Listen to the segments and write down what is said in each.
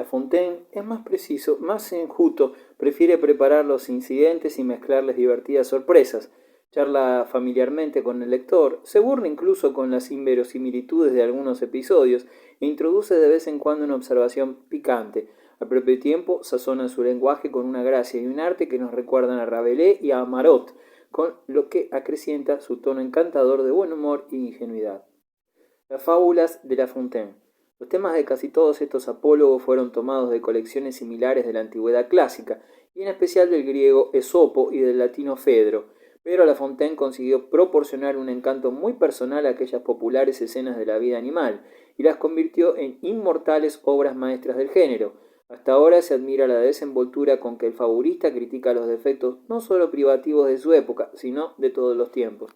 La Fontaine es más preciso, más enjuto, prefiere preparar los incidentes y mezclarles divertidas sorpresas. Charla familiarmente con el lector, se burla incluso con las inverosimilitudes de algunos episodios e introduce de vez en cuando una observación picante. Al propio tiempo, sazona su lenguaje con una gracia y un arte que nos recuerdan a Rabelais y a Marot, con lo que acrecienta su tono encantador de buen humor y ingenuidad. Las fábulas de La Fontaine. Los temas de casi todos estos apólogos fueron tomados de colecciones similares de la antigüedad clásica, y en especial del griego Esopo y del latino Fedro, pero La Fontaine consiguió proporcionar un encanto muy personal a aquellas populares escenas de la vida animal, y las convirtió en inmortales obras maestras del género. Hasta ahora se admira la desenvoltura con que el fabulista critica los defectos no solo privativos de su época, sino de todos los tiempos.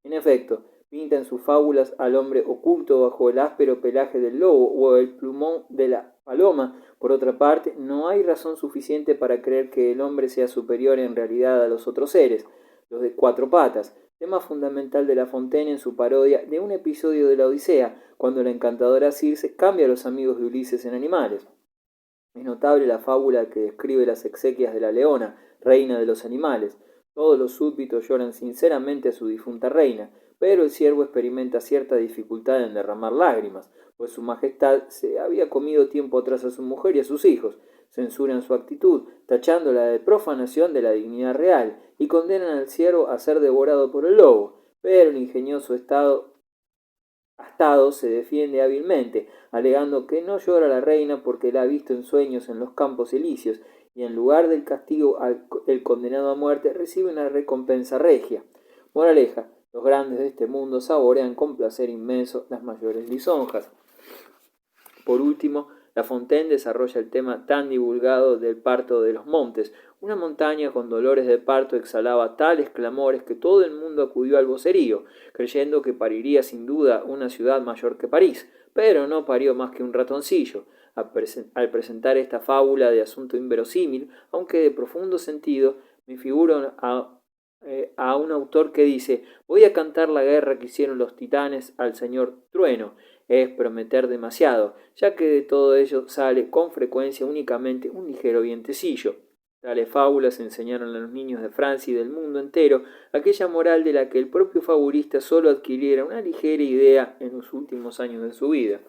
En efecto, pinta en sus fábulas al hombre oculto bajo el áspero pelaje del lobo o el plumón de la paloma. Por otra parte, no hay razón suficiente para creer que el hombre sea superior en realidad a los otros seres, los de cuatro patas, tema fundamental de La Fontaine en su parodia de un episodio de la Odisea, cuando la encantadora Circe cambia a los amigos de Ulises en animales. Es notable la fábula que describe las exequias de la leona, reina de los animales. Todos los súbditos lloran sinceramente a su difunta reina, pero el siervo experimenta cierta dificultad en derramar lágrimas, pues su majestad se había comido tiempo atrás a su mujer y a sus hijos. Censuran su actitud, tachándola de profanación de la dignidad real, y condenan al siervo a ser devorado por el lobo, pero el ingenioso Astado se defiende hábilmente, alegando que no llora la reina porque la ha visto en sueños en los campos elíseos, y en lugar del castigo el condenado a muerte recibe una recompensa regia. Moraleja: los grandes de este mundo saborean con placer inmenso las mayores lisonjas. Por último, La Fontaine desarrolla el tema tan divulgado del parto de los montes. Una montaña con dolores de parto exhalaba tales clamores que todo el mundo acudió al vocerío, creyendo que pariría sin duda una ciudad mayor que París, pero no parió más que un ratoncillo. Al presentar esta fábula de asunto inverosímil, aunque de profundo sentido, me figuro a un autor que dice: voy a cantar la guerra que hicieron los titanes al señor Trueno. Es prometer demasiado, ya que de todo ello sale con frecuencia únicamente un ligero vientecillo. Tales fábulas enseñaron a los niños de Francia y del mundo entero aquella moral de la que el propio fabulista solo adquiriera una ligera idea en los últimos años de su vida.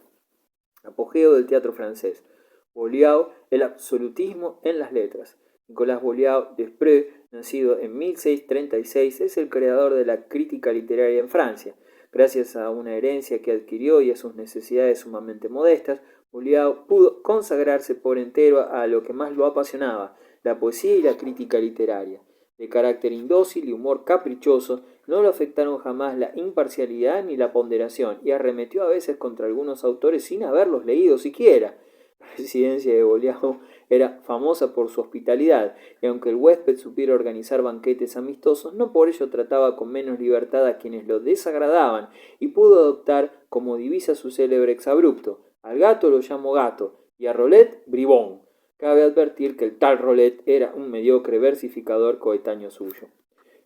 Apogeo del teatro francés. Boileau, el absolutismo en las letras. Nicolas Boileau Desprez, nacido en 1636, es el creador de la crítica literaria en Francia. Gracias a una herencia que adquirió y a sus necesidades sumamente modestas, Boileau pudo consagrarse por entero a lo que más lo apasionaba, la poesía y la crítica literaria. De carácter indócil y humor caprichoso, no lo afectaron jamás la imparcialidad ni la ponderación, y arremetió a veces contra algunos autores sin haberlos leído siquiera. La residencia de Boileau era famosa por su hospitalidad, y aunque el huésped supiera organizar banquetes amistosos, no por ello trataba con menos libertad a quienes lo desagradaban, y pudo adoptar como divisa su célebre exabrupto: al gato lo llamo gato, y a Rollet bribón. Cabe advertir que el tal Rollet era un mediocre versificador coetáneo suyo.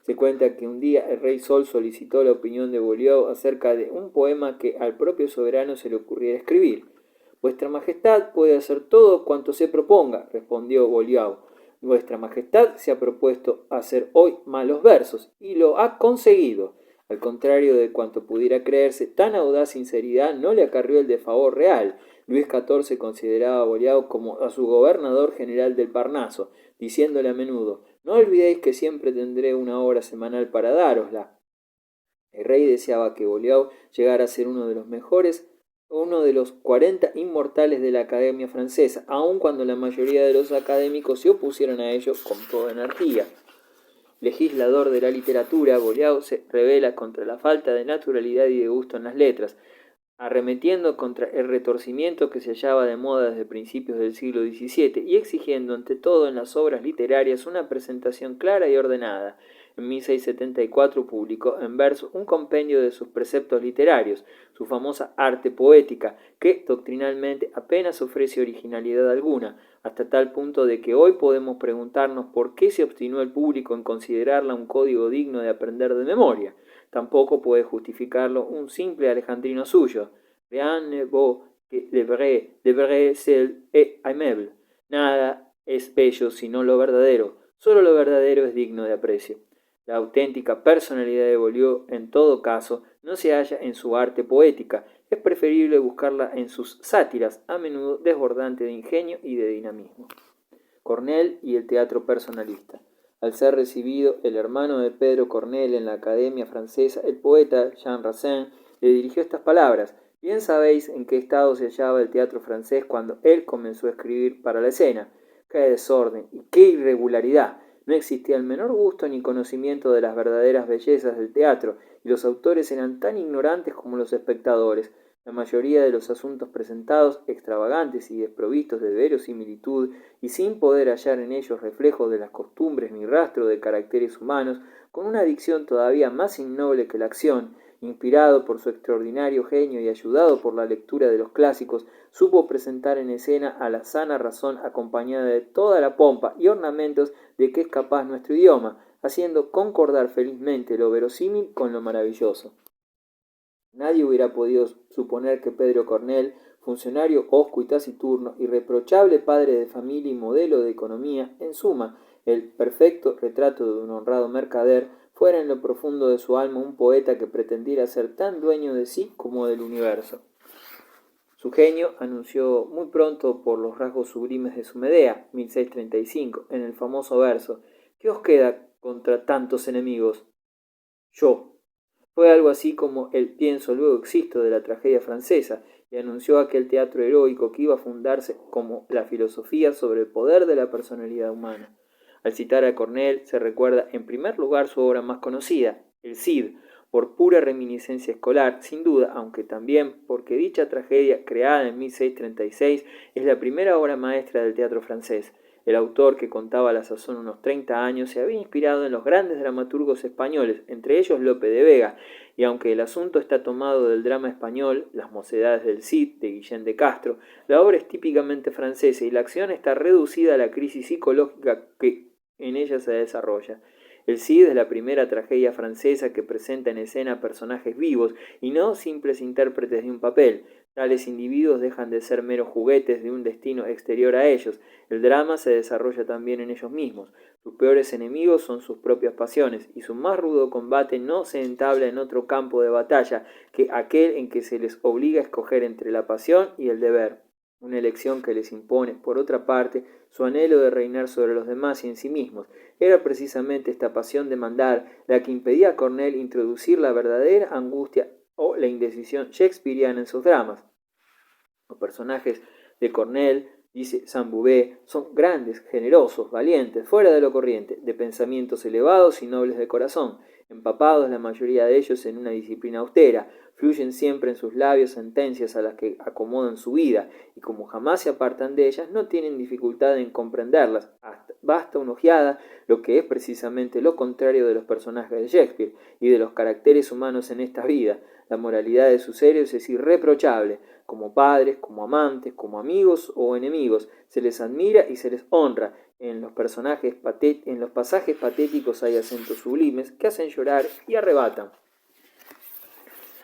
Se cuenta que un día el rey Sol solicitó la opinión de Boileau acerca de un poema que al propio soberano se le ocurriera escribir. «Vuestra Majestad puede hacer todo cuanto se proponga», respondió Boileau. «Vuestra Majestad se ha propuesto hacer hoy malos versos, y lo ha conseguido». Al contrario de cuanto pudiera creerse, tan audaz sinceridad no le acarrió el desfavor real. Luis XIV consideraba a Boileau como a su gobernador general del Parnaso, diciéndole a menudo: «No olvidéis que siempre tendré una hora semanal para dárosla». El rey deseaba que Boileau llegara a ser uno de los mejores, uno de los 40 inmortales de la Academia Francesa, aun cuando la mayoría de los académicos se opusieron a ello con toda energía. Legislador de la literatura, Boileau se rebela contra la falta de naturalidad y de gusto en las letras, arremetiendo contra el retorcimiento que se hallaba de moda desde principios del siglo XVII y exigiendo ante todo en las obras literarias una presentación clara y ordenada. En 1674 publicó en verso un compendio de sus preceptos literarios, su famosa Arte Poética, que doctrinalmente apenas ofrece originalidad alguna, hasta tal punto de que hoy podemos preguntarnos por qué se obstinó el público en considerarla un código digno de aprender de memoria. Tampoco puede justificarlo un simple alejandrino suyo. Rien ne vaut que le vrai seul est aimable. Nada es bello sino lo verdadero, solo lo verdadero es digno de aprecio. La auténtica personalidad de Beaulieu, en todo caso, no se halla en su arte poética, es preferible buscarla en sus sátiras, a menudo desbordante de ingenio y de dinamismo. Corneille y el teatro personalista. Al ser recibido el hermano de Pedro Corneille en la Academia Francesa, el poeta Jean Racine le dirigió estas palabras: «Bien sabéis en qué estado se hallaba el teatro francés cuando él comenzó a escribir para la escena. ¡Qué desorden y qué irregularidad! No existía el menor gusto ni conocimiento de las verdaderas bellezas del teatro, y los autores eran tan ignorantes como los espectadores. La mayoría de los asuntos presentados, extravagantes y desprovistos de verosimilitud, y sin poder hallar en ellos reflejos de las costumbres ni rastro de caracteres humanos, con una dicción todavía más innoble que la acción, inspirado por su extraordinario genio y ayudado por la lectura de los clásicos, supo presentar en escena a la sana razón acompañada de toda la pompa y ornamentos de que es capaz nuestro idioma, haciendo concordar felizmente lo verosímil con lo maravilloso». Nadie hubiera podido suponer que Pedro Corneille, funcionario hosco y taciturno, irreprochable padre de familia y modelo de economía, en suma, el perfecto retrato de un honrado mercader, fuera en lo profundo de su alma un poeta que pretendiera ser tan dueño de sí como del universo. Su genio anunció muy pronto por los rasgos sublimes de su Medea, 1635, en el famoso verso: «¿Qué os queda contra tantos enemigos?». Yo. Fue algo así como el pienso luego existo de la tragedia francesa, y anunció aquel teatro heroico que iba a fundarse como la filosofía sobre el poder de la personalidad humana. Al citar a Corneille se recuerda en primer lugar su obra más conocida, El Cid, por pura reminiscencia escolar, sin duda, aunque también porque dicha tragedia, creada en 1636, es la primera obra maestra del teatro francés. El autor, que contaba a la sazón unos 30 años, se había inspirado en los grandes dramaturgos españoles, entre ellos Lope de Vega, y aunque el asunto está tomado del drama español, Las mocedades del Cid, de Guillén de Castro, la obra es típicamente francesa y la acción está reducida a la crisis psicológica que en ella se desarrolla. El Cid es la primera tragedia francesa que presenta en escena personajes vivos y no simples intérpretes de un papel. Tales individuos dejan de ser meros juguetes de un destino exterior a ellos. El drama se desarrolla también en ellos mismos. Sus peores enemigos son sus propias pasiones, y su más rudo combate no se entabla en otro campo de batalla que aquel en que se les obliga a escoger entre la pasión y el deber. Una elección que les impone, por otra parte, su anhelo de reinar sobre los demás y en sí mismos. Era precisamente esta pasión de mandar la que impedía a Corneille introducir la verdadera angustia o la indecisión shakespeariana en sus dramas. Los personajes de Corneille, dice Saint-Beuve, son grandes, generosos, valientes, fuera de lo corriente, de pensamientos elevados y nobles de corazón, empapados la mayoría de ellos en una disciplina austera, fluyen siempre en sus labios sentencias a las que acomodan su vida, y como jamás se apartan de ellas, no tienen dificultad en comprenderlas. Basta una ojeada, lo que es precisamente lo contrario de los personajes de Shakespeare y de los caracteres humanos en esta vida. La moralidad de sus héroes es irreprochable. Como padres, como amantes, como amigos o enemigos, se les admira y se les honra. En los pasajes patéticos hay acentos sublimes que hacen llorar y arrebatan.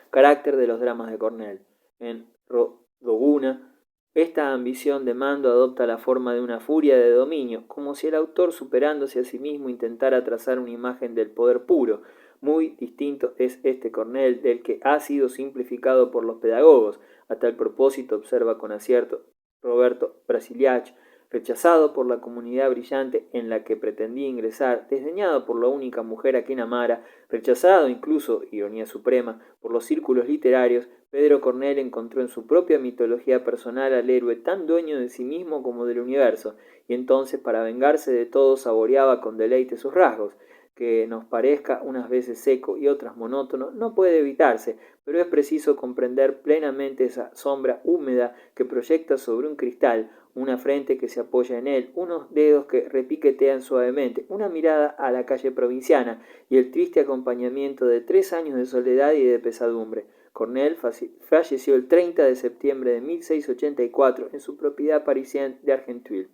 Carácter de los dramas de Corneille. En Rodoguna, esta ambición de mando adopta la forma de una furia de dominio, como si el autor, superándose a sí mismo, intentara trazar una imagen del poder puro. Muy distinto es este Corneille del que ha sido simplificado por los pedagogos. A tal propósito observa con acierto Roberto Brasiliach: rechazado por la comunidad brillante en la que pretendía ingresar, desdeñado por la única mujer a quien amara, rechazado incluso, ironía suprema, por los círculos literarios, Pedro Corneille encontró en su propia mitología personal al héroe tan dueño de sí mismo como del universo, y entonces, para vengarse de todo, saboreaba con deleite sus rasgos. Que nos parezca unas veces seco y otras monótono no puede evitarse, pero es preciso comprender plenamente esa sombra húmeda que proyecta sobre un cristal, una frente que se apoya en él, unos dedos que repiquetean suavemente, una mirada a la calle provinciana y el triste acompañamiento de 3 años de soledad y de pesadumbre. Corneille falleció el 30 de septiembre de 1684 en su propiedad parisina de Argenteuil.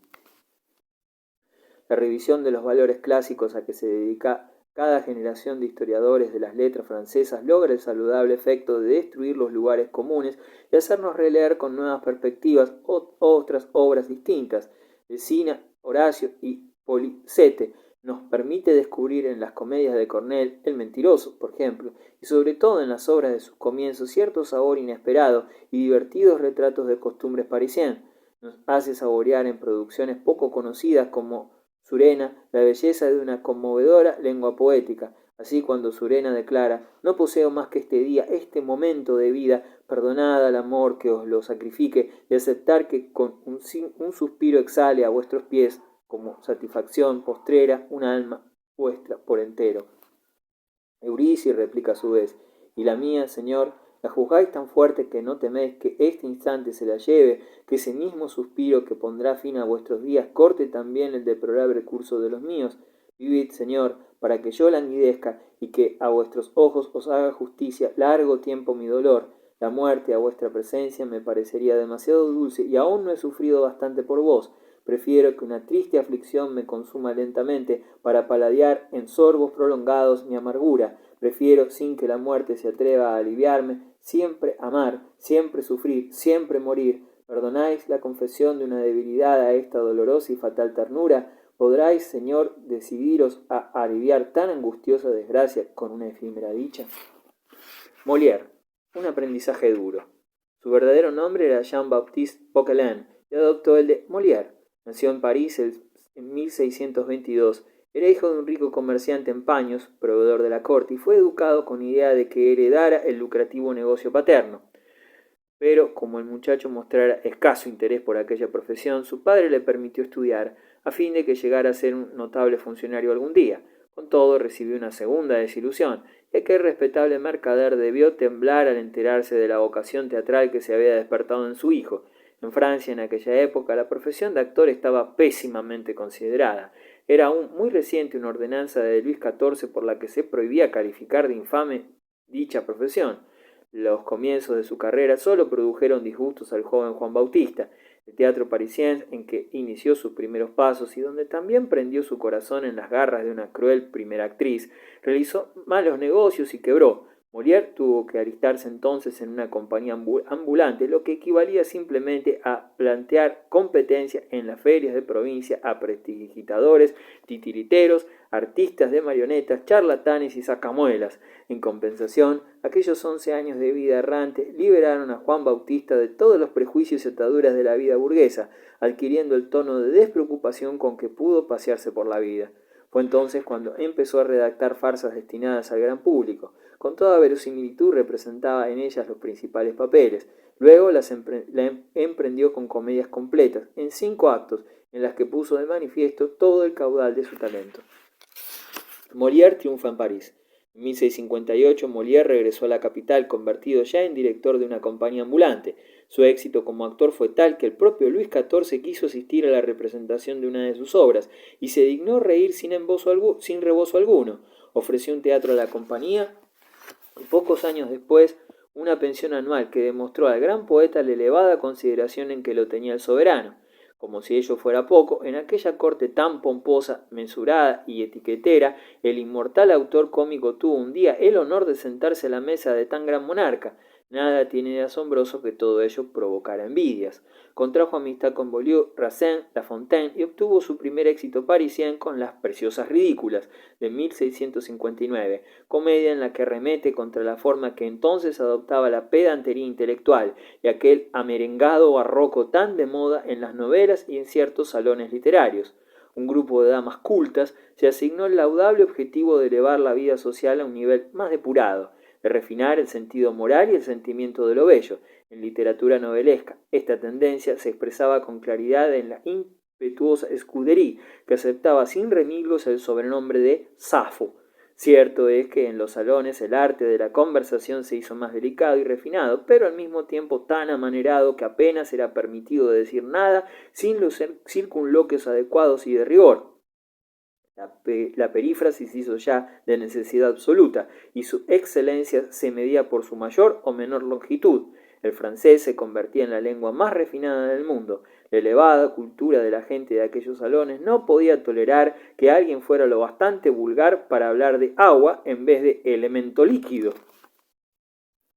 La revisión de los valores clásicos a que se dedica Cada generación de historiadores de las letras francesas logra el saludable efecto de destruir los lugares comunes y hacernos releer con nuevas perspectivas otras obras distintas. El cine, Horacio y Policete nos permite descubrir en las comedias de Corneille, El mentiroso, por ejemplo, y sobre todo en las obras de sus comienzos, cierto sabor inesperado y divertidos retratos de costumbres parisiennes. Nos hace saborear en producciones poco conocidas como Surena la belleza de una conmovedora lengua poética. Así cuando Surena declara: no poseo más que este día, este momento de vida, perdonad al amor que os lo sacrifique y aceptar que con un suspiro exhale a vuestros pies como satisfacción postrera un alma vuestra por entero. Eurici replica a su vez: y la mía, señor, la juzgáis tan fuerte que no teméis que este instante se la lleve, que ese mismo suspiro que pondrá fin a vuestros días corte también el deplorable curso de los míos. Vivid, señor, para que yo languidezca y que a vuestros ojos os haga justicia largo tiempo mi dolor. La muerte a vuestra presencia me parecería demasiado dulce y aún no he sufrido bastante por vos. Prefiero que una triste aflicción me consuma lentamente para paladear en sorbos prolongados mi amargura. Prefiero, sin que la muerte se atreva a aliviarme, siempre amar, siempre sufrir, siempre morir. ¿Perdonáis la confesión de una debilidad a esta dolorosa y fatal ternura? ¿Podráis, Señor, decidiros a aliviar tan angustiosa desgracia con una efímera dicha? Molière, un aprendizaje duro. Su verdadero nombre era Jean-Baptiste Poquelin y adoptó el de Molière. Nació en París en 1622. Era hijo de un rico comerciante en paños, proveedor de la corte, y fue educado con idea de que heredara el lucrativo negocio paterno. Pero, como el muchacho mostrara escaso interés por aquella profesión, su padre le permitió estudiar, a fin de que llegara a ser un notable funcionario algún día. Con todo, recibió una segunda desilusión, y aquel respetable mercader debió temblar al enterarse de la vocación teatral que se había despertado en su hijo. En Francia, en aquella época, la profesión de actor estaba pésimamente considerada. Era aún muy reciente una ordenanza de Luis XIV por la que se prohibía calificar de infame dicha profesión. Los comienzos de su carrera solo produjeron disgustos al joven Juan Bautista. El teatro parisien, en que inició sus primeros pasos y donde también prendió su corazón en las garras de una cruel primera actriz, realizó malos negocios y quebró. Molière tuvo que alistarse entonces en una compañía ambulante, lo que equivalía simplemente a plantear competencia en las ferias de provincia a prestidigitadores, titiriteros, artistas de marionetas, charlatanes y sacamuelas. En compensación, aquellos 11 años de vida errante liberaron a Juan Bautista de todos los prejuicios y ataduras de la vida burguesa, adquiriendo el tono de despreocupación con que pudo pasearse por la vida. Fue entonces cuando empezó a redactar farsas destinadas al gran público. Con toda verosimilitud representaba en ellas los principales papeles. Luego la emprendió con comedias completas, en 5 actos, en las que puso de manifiesto todo el caudal de su talento. Molière triunfa en París. En 1658 Molière regresó a la capital, convertido ya en director de una compañía ambulante. Su éxito como actor fue tal que el propio Luis XIV quiso asistir a la representación de una de sus obras y se dignó reír sin rebozo alguno. Ofreció un teatro a la compañía y pocos años después una pensión anual que demostró al gran poeta la elevada consideración en que lo tenía el soberano. Como si ello fuera poco, en aquella corte tan pomposa, mesurada y etiquetera, el inmortal autor cómico tuvo un día el honor de sentarse a la mesa de tan gran monarca. Nada tiene de asombroso que todo ello provocara envidias. Contrajo amistad con Boileau, Racine, La Fontaine y obtuvo su primer éxito parisien con Las Preciosas Ridículas, de 1659, comedia en la que remete contra la forma que entonces adoptaba la pedantería intelectual y aquel amerengado barroco tan de moda en las novelas y en ciertos salones literarios. Un grupo de damas cultas se asignó el laudable objetivo de elevar la vida social a un nivel más depurado, de refinar el sentido moral y el sentimiento de lo bello. En literatura novelesca, esta tendencia se expresaba con claridad en la impetuosa Escuderí, que aceptaba sin remilgos el sobrenombre de Safo. Cierto es que en los salones el arte de la conversación se hizo más delicado y refinado, pero al mismo tiempo tan amanerado que apenas era permitido decir nada sin los circunloquios adecuados y de rigor. La perífrasis hizo ya de necesidad absoluta, y su excelencia se medía por su mayor o menor longitud. El francés se convertía en la lengua más refinada del mundo. La elevada cultura de la gente de aquellos salones no podía tolerar que alguien fuera lo bastante vulgar para hablar de agua en vez de elemento líquido.